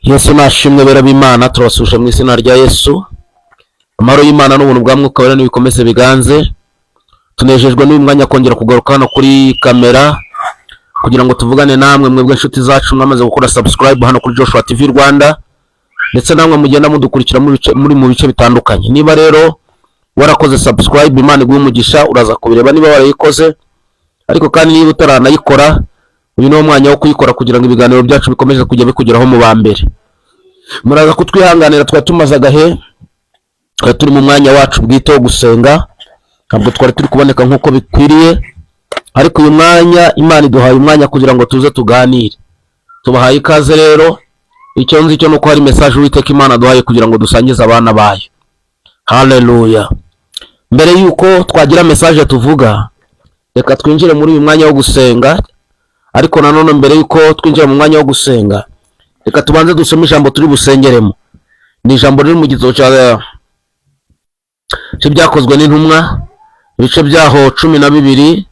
Yesu nashimwe bera b'Imana, turabasuje mu izina rya Yesu. Amahoro y'Imana n'ubuntu bwa Mwuka Wera nibikomeze biganze. Tunejejwe n'uyu mwanya kongera kugaruka hano kuri kamera kugira ngo tuvugane namwe mwebwe inshuti zacu mwamaze gukora subscribe hano kuri Joshua TV Rwanda, ndetse namwe mugenda mudukurikira muri mu bice bitandukanye. Niba rero warakoze subscribe, Imana iguhe umugisha, uraza kubireba niba warayikoze. Ariko kandi niba utaranayikora, uyu ni umwanya wo kuyikora kugira ngo ibiganiro byacu bikomeze kujya bikugeraho mu bambere. Muraza kutwihanganira, twari tumaze agahe turi mu mwanya wacu bwite wo gusenga, ntabwo twari turi kuboneka nk'uko bikwiriye, ariko uyu mwanya Imana iduhaye umwanya kugira ngo tuze tuganire. Tubahaye ikaze rero. Icyo nzi cyo nuko hari message Uwiteka Imana duhaye kugira ngo dusangize abana bayo. Haleluya. Mbere yuko twagira message tuvuga, reka twinjire muri uyu mwanya wo gusenga. Ariko nanone mbere yuko twinjira mu mwanya wo gusenga, reka tubanze dusome ijambo turi busengeremo. Ni ijambo riri mu gitabo cy'ibyakozwe n'intumwa, ibice byaho 12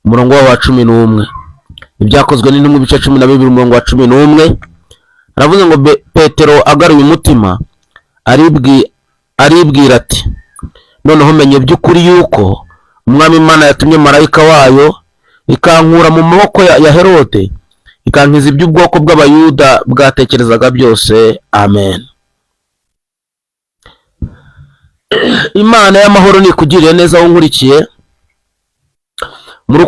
umurongo wa 11. Ibyakozwe n'intumwa ibice 12 umurongo wa 11. Aravuze ngo Petero agaruye umutima aribwira ati, noneho menye by'ukuri yuko Umwami Imana yatumye marayika wayo ikankura mu maboko ya Herode, ikankiza iby'ubwoko bw'abayuda bwatekerezaga byose. Amen. Imana y'amahoro nikugirire neza aho nkurikiye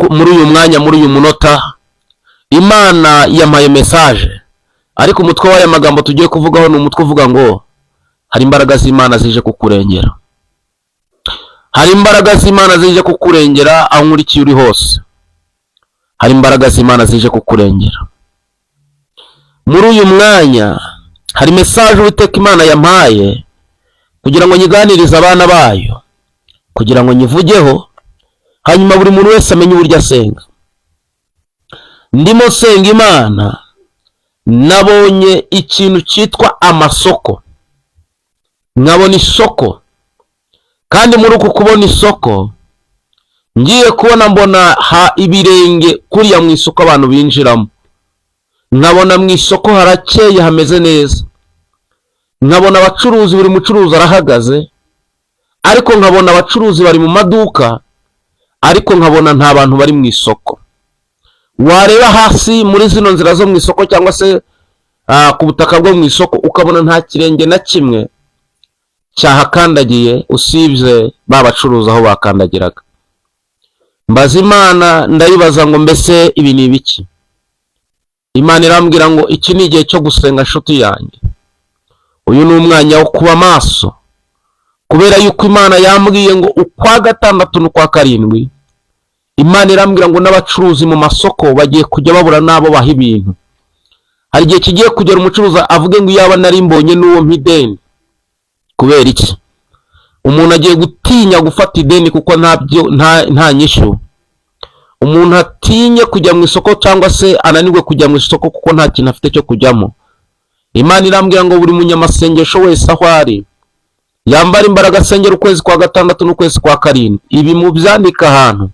muri uyu mwanya, muri uyu munota. Imana yampaye message, ariko umutwe w'aya magambo tugiye kuvugaho ni umutwe uvuga ngo hari imbaraga z'Imana zije kukurengera. Hari imbaraga z'Imana zije kukurengera aho nkurikiye uri hose. Hari imbaraga z'Imana zije kukurengera. Muri uyu mwanya hari message Uwiteka Imana yampaye kugira ngo nyiganirize abana bayo, kugira ngo nyivugeho, hanyuma buri muntu wese amenye uburyo asenga. Ndimo senga Imana, nabonye ikintu cyitwa amasoko. Nkabona isoko, kandi muri uku kubona isoko ngiye kubona mbona ibirenge kuriya mu isoko abantu binjiramo. Nkabona mu isoko harakeye hameze neza. Nkabona abacuruzi, buri mucuruzi arahagaze, ariko nkabona abacuruzi bari mu maduka, ariko nkabona nta bantu bari mu isoko. Wareba hasi muri zino nzira zo mu isoko cyangwa se ku butaka bwo mu isoko, ukabona nta kirenge na kimwe cyahakandagiye usibye ba bacuruzi aho bakandagiraga. Mbaza Imana ndayibaza ngo mbese ibi ni ibiki? Imana irambwira ngo iki ni igihe cyo gusenga nshuti yanjye. Uyu ni umwanya wo kuba maso, kubera yuko Imana yambwiye ngo ukwa gatandatu n'ukwa karindwi Imana irambwira ngo n'abacuruzi mu masoko bagiye kujya babura nabo baha ibintu. Hari igihe kigiye kugera umucuruzi avuge ngo iyaba nari mbonye n'uwo mpideni. Kubera iki? Umuntu agiye gutinya gufata ideni kuko nta nyishu. Umuntu atinye kujya mu isoko cyangwa se ananirwe kujya mu isoko kuko nta kintu afite cyo kujyamo. Imana irambwira ngo buri munyamasengesho wese aho ari yambara imbaraga asengera ukwezi kwa gatandatu n'ukwezi kwa karindwi. Ibi mu byandika ahantu,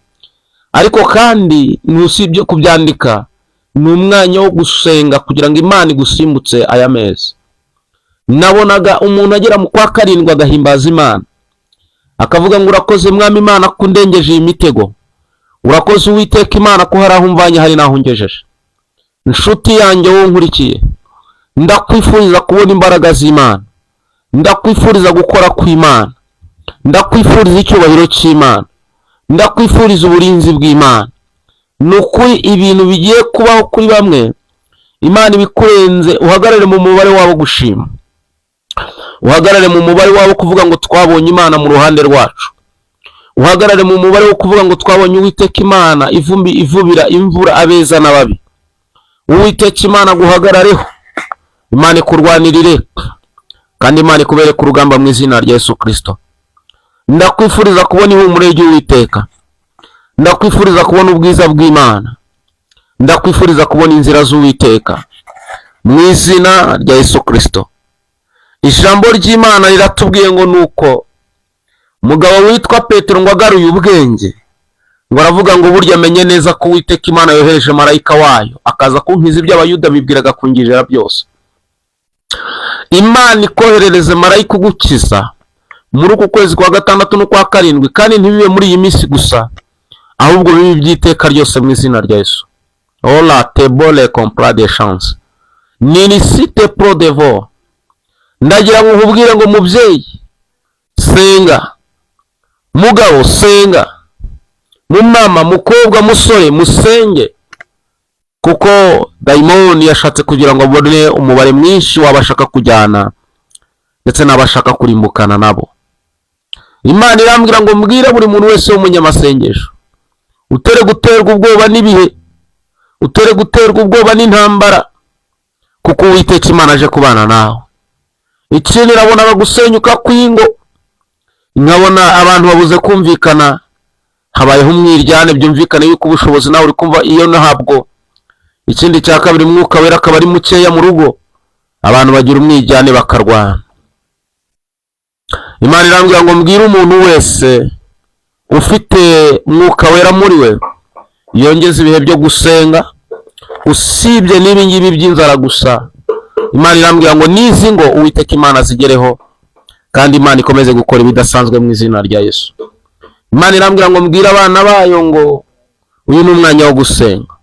ariko kandi nusibye kubyandika, ni umwanya wo gusenga kugira ngo Imana igusimbutse aya mezi. Nabonaga umuntu agera mu kwa karindwi agahimbaza Imana, akavuga ngo urakoze Mwami Imana ko ndengeje iyi mitego. Urakoze Uwiteka Imana ko hari aho umvanye, hari naho ungejeje. Nshuti yanjye wowe nkurikiye, ndakwifuriza kubona imbaraga z'Imana, ndakwifuriza gukora kw'Imana, ndakwifuriza icyubahiro cy'Imana, ndakwifuriza uburinzi bw'Imana. Nukuri ibintu bigiye kubaho kuri bamwe, Imana ibikurenze, uhagarare mu mubare wabo gushima, uhagarare mu mubare wabo kuvuga ngo twabonye Imana mu ruhande rwacu, uhagarare mu mubare wo kuvuga ngo twabonye Uwiteka Imana ivubira imvura abeza n'ababi. Uwiteka Imana guhagarareho, Imana ikurwanirire, kandi Imana ikubere ku rugamba mu izina rya Yesu Kristo. Ndakwifuriza kubona ihumure ry'Uwiteka, ndakwifuriza kubona ubwiza bw'Imana, ndakwifuriza kubona inzira z'Uwiteka mu izina rya Yesu Kristo. Ijambo ry'Imana riratubwiye ngo nuko umugabo witwa Petero ngo agaruye ubwenge, ngo aravuga ngo burya amenye neza ko Uwiteka Imana yohereje marayika wayo akaza kunkiza ibyo abayuda bibwiraga kungirira byose. Imana ikoherereze marayika ugukiza muri uku kwezi kwa gatandatu no kwa karindwi, kandi ntibibe muri iyi minsi gusa, ahubwo bibe by'iteka ryose mu izina rya Yesu. Ola tebole compra de chance ninisite pro devo. Ndagira ngo nkubwire ngo mubyeyi senga, mugabo senga, mumama, mukobwa, musore musenge, kuko dayimoni yashatse kugira ngo abone umubare mwinshi wabashaka kujyana ndetse n'abashaka kurimbukana nabo. Imana irambwira ngo mbwire buri muntu wese w'umunyamasengesho, utere guterwa ubwoba n'ibihe, utere guterwa ubwoba n'intambara, kuko Uwiteka Imana aje kubana nawe. Ikindi nabonaga gusenyuka kw'ingo, nkabona abantu babuze kumvikana, habayeho umwiryane, byumvikane yuko ubushobozi nawe uri kumva iyo ntabwo. Ikindi cya kabiri, Mwuka Wera akaba ari mukeya mu rugo, abantu bagira umwiryane bakarwana. Imana irambwira ngo mbwire umuntu wese ufite Mwuka Wera muri we yongeze ibihe byo gusenga, usibye n'ibi ngibi by'inzara gusa. Imana irambwira ngo nizi ngo Uwiteka Imana zigereho, kandi Imana ikomeze gukora ibidasanzwe mu izina rya Yesu. Imana irambwira ngo mbwire abana bayo ngo uyu ni umwanya wo gusenga.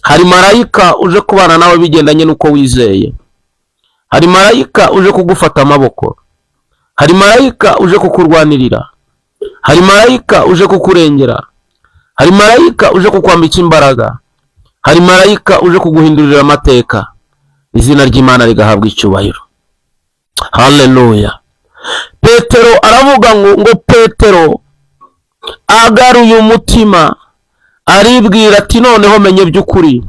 Hari marayika uje kubana nawe bigendanye n'uko wizeye. Hari marayika uje kugufata amaboko. Hari marayika uje kukurwanirira. Hari marayika uje kukurengera. Hari marayika uje kukwambika imbaraga. Hari marayika uje kuguhindurira amateka. Izina ry'Imana rigahabwa icyubahiro. Haleluya. Petero aravuga ngo Petero agaruye umutima, aribwira ati noneho menye by'ukuri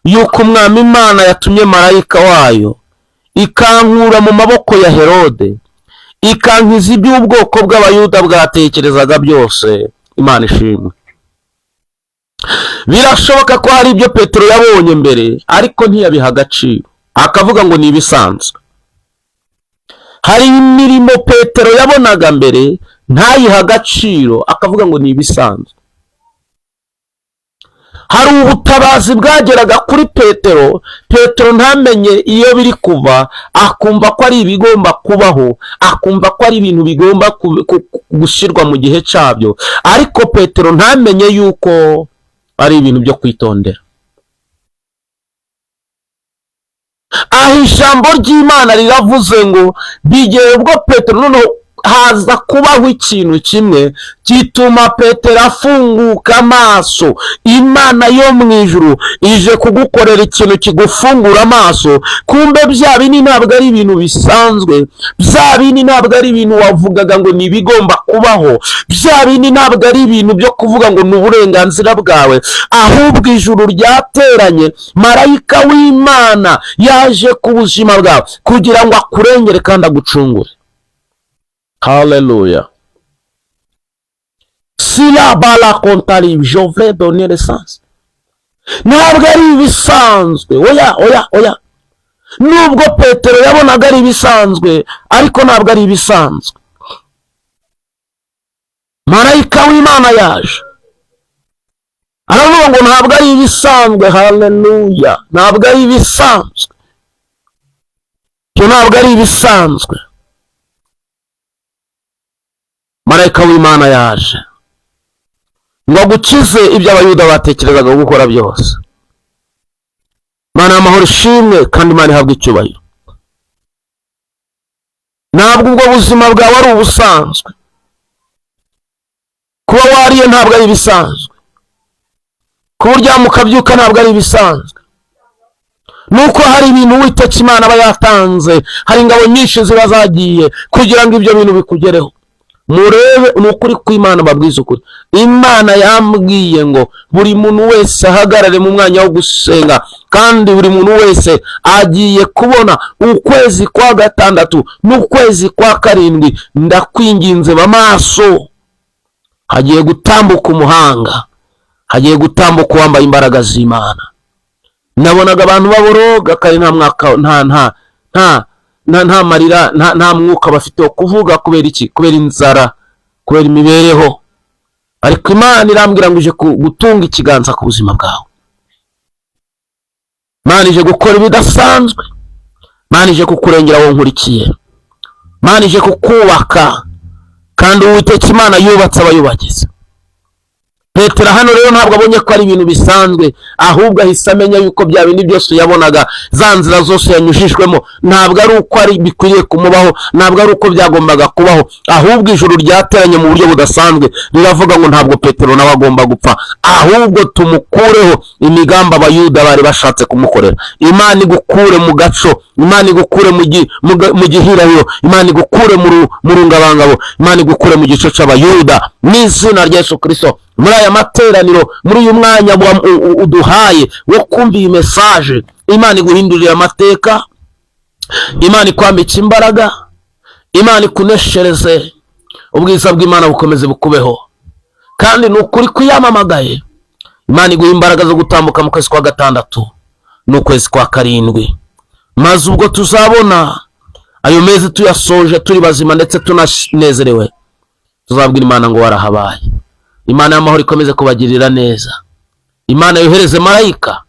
yuko Umwami Imana yatumye marayika wayo ikankura mu maboko ya Herode, ikankiza iby'ubwoko bw'Abayuda bwatekerezaga byose. Imana ishimwe. Birashoboka ko hari ibyo Petero yabonye mbere ariko ntiyabiha agaciro, akavuga ngo ni ibisanzwe. Hari imirimo Petero yabonaga mbere ntayiha agaciro, akavuga ngo ni ibisanzwe. Hari ubutabazi bwageraga kuri Petero, Petero ntamenye iyo biri kuva, akumva ko ari ibigomba kubaho, akumva ko ari ibintu bigomba gushyirwa mu gihe cyabyo, ariko Petero ntamenye yuko ari ibintu byo kwitondera. Aho ijambo ry'Imana riravuze ngo bigeye ubwo Petero noneho haza kubaho ikintu kimwe gituma Petero afunguka amaso. Imana yo mu ijuru ije kugukorera ikintu kigufungura amaso. Kumbe bya bindi ntabwo ari ibintu bisanzwe, bya bindi ntabwo ari ibintu wavugaga ngo ni bigomba kubaho, bya bindi ntabwo ari ibintu byo kuvuga ngo ni uburenganzira bwawe, ahubwo ijuru ryateranye, marayika w'Imana yaje ku buzima bwawe kugira ngo akurengere kandi agucungure. Haleluya. Si la bala kontari, je vais donner le sens. Ntabwo ari ibisanzwe. Oya. Nubwo Petero yabonaga ari ibisanzwe, ariko ntabwo ari ibisanzwe. Marayika w'Imana yaje aravuga ngo ntabwo ari ibisanzwe. Haleluya. Ntabwo ari ibisanzwe. Ntabwo ari ibisanzwe. Marayika w'Imana yaje ngo agukize ibyo Abayuda batekerezaga gukora byose. Imana y'amahoro ishimwe, kandi Imana ihabwa icyubahiro. Ntabwo ubwo buzima bwawe ari ubusanzwe. Kuba wariye ntabwo ari ibisanzwe. Kuba uryama ukabyuka ntabwo ari ibisanzwe. Nuko hari ibintu Uwiteka Imana aba yatanze, hari ingabo nyinshi ziba zagiye kugira ngo ibyo bintu bikugereho. Murebe ni ukuri kw'Imana, babwiza ukuri. Imana yambwiye ngo buri muntu wese ahagarare mu mwanya wo gusenga, kandi buri muntu wese agiye kubona ukwezi kwa gatandatu n'ukwezi kwa karindwi. Ndakwinginze bamaso, hagiye gutambuka umuhanga, hagiye gutambuka uwambaye imbaraga z'Imana. Nabonaga abantu baboroga kandi nta mwaka nta marira, nta mwuka bafite wo kuvuga. Kubera iki? Kubera inzara, kubera imibereho. Ariko Imana irambwira ngo ije gutunga ikiganza ku buzima bwawe. Imana ije gukora ibidasanzwe. Imana ije kukurengera wowe nkurikiye. Imana ije kukubaka, kandi Uwiteka Imana yubatse abayubakiza. Petero hano rero ntabwo abonye ko ari ibintu bisanzwe, ahubwo ahise amenya yuko bya bindi byose yabonaga, za nzira zose yanyujijwemo, ntabwo ari uko ari bikwiriye kumubaho, ntabwo ari uko byagombaga kubaho, ahubwo ijuru ryateranye mu buryo budasanzwe riravuga ngo ntabwo Petero nawe agomba gupfa, ahubwo tumukureho imigambi abayuda bari bashatse kumukorera. Imana igukure mu gaco, Imana igukure mu gihirahiro, Imana igukure mu rungabangabo, Imana igukure mu gico c'abayuda mu izina rya Yesu Kristo. Muri aya materaniro, muri uyu mwanya uduhaye wo kumva iyi message, Imana iguhindurira amateka, Imana ikwambika imbaraga, Imana ikuneshereze, ubwiza bw'Imana bukomeze bukubeho, kandi nukuri kuyamamagaye. Imana iguha imbaraga zo gutambuka mu kwezi kwa gatandatu n'ukwezi kwa karindwi, maze ubwo tuzabona ayo mezi tuyasoje turi bazima ndetse tunanezerewe, tuzabwira Imana ngo warahabaye. Imana y'amahoro ikomeze kubagirira neza. Imana yohereze marayika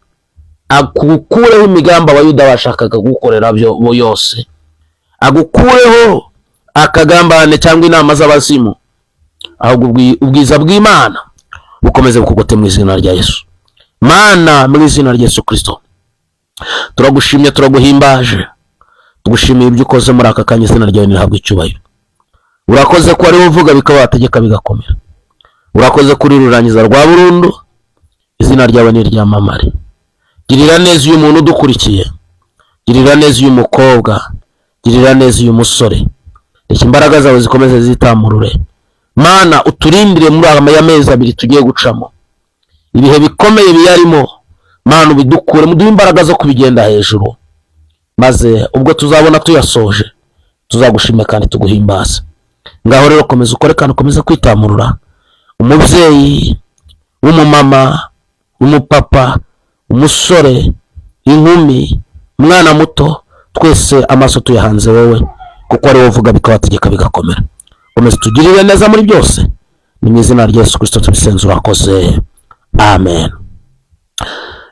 agukureho imigambi abayuda bashakaga gukorera byo yose, agukureho akagambane cyangwa inama z'abazimu, ahubwo ubwiza bw'Imana bukomeze bukugote mu izina rya Yesu. Mana, mu izina rya Yesu Kristo, turagushimye, turaguhimbaje, tugushimiye ibyo ukoze muri aka kanya, izina ryawe nirihabwe icyubahiro. Urakoze ko ari uvuga bikaba wategeka bigakomera. Urakoze kuri rurangiza rwa burundu, izina ryawe niryamamare. Girira neza uyu muntu udukurikiye, girira neza uyu mukobwa, girira neza uyu musore, reka imbaraga zawe zikomeze zitamurure. Mana, uturindire muri aya mezi abiri tugiye gucamo, ibihe bikomeye biyarimo. Mana, ubidukure, muduhe imbaraga zo kubigenda hejuru, maze ubwo tuzabona tuyasoje tuzagushime kandi tuguhimbaze. Ngaho rero komeza ukore kandi ukomeze kwitamurura. Umubyeyi, umumama, umupapa, umusore, inkumi, umwana muto, twese amaso tuyahanze wowe, kuko ari wowe uvuga bikabategeka bigakomera. Komeza tugirire neza muri byose, ni mu izina rya Yesu Kristo tubisenze, urakoze. Amen.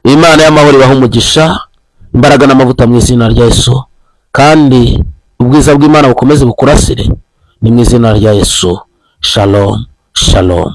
Imana y'amahoro ibahe umugisha, imbaraga n'amavuta mu izina rya Yesu, kandi ubwiza bw'Imana bukomeze bukurasire, ni mu izina rya Yesu. Shalom, shalom.